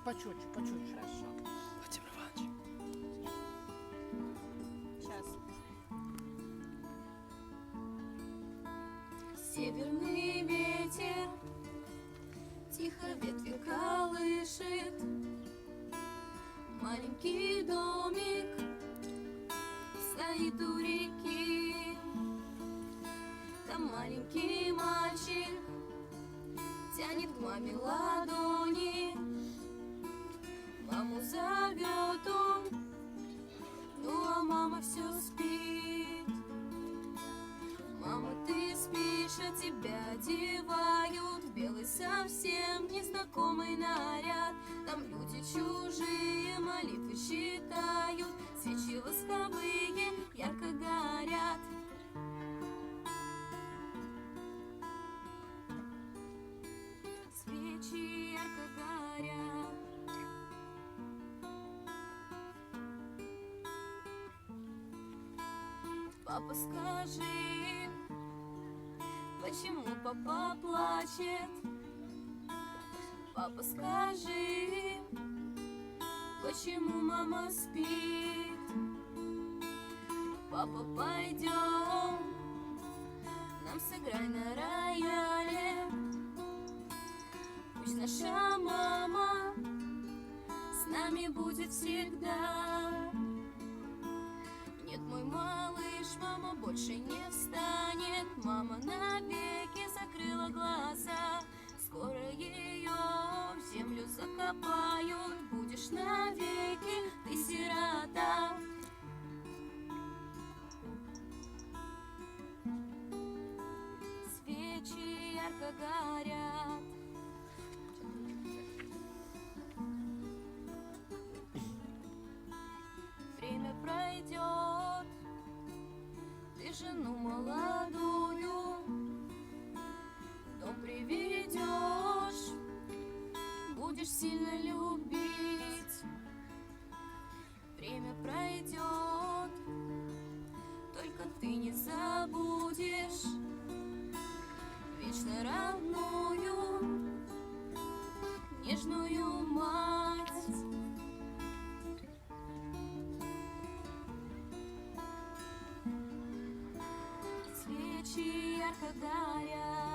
По чуть-чуть. Хорошо. Владимир Иванович. Сейчас. Северный ветер тихо ветви колышет, маленький домик стоит у реки. Там маленький мальчик тянет к маме ладони, маму зовет он, ну а мама все спит. Мама, ты спишь, а тебя одевают в белый совсем незнакомый наряд. Там люди чужие молитвы читают, свечи восковые ярко горят. Свечи ярко горят. Папа, скажи, почему папа плачет? Папа, скажи, почему мама спит? Папа, пойдем, нам сыграй на рояле. Пусть наша мама с нами будет всегда. Нет, мой малыш, мама больше не встанет. Мама навеки закрыла глаза. Скоро ее в землю закопают. Будешь навеки ты сирота. Свечи ярко горят. Время пройдет, ты жену молодую в дом приведешь, будешь сильно любить. Время пройдет, только ты не забудешь вечно родную, нежную мать. Свечи ярко горят.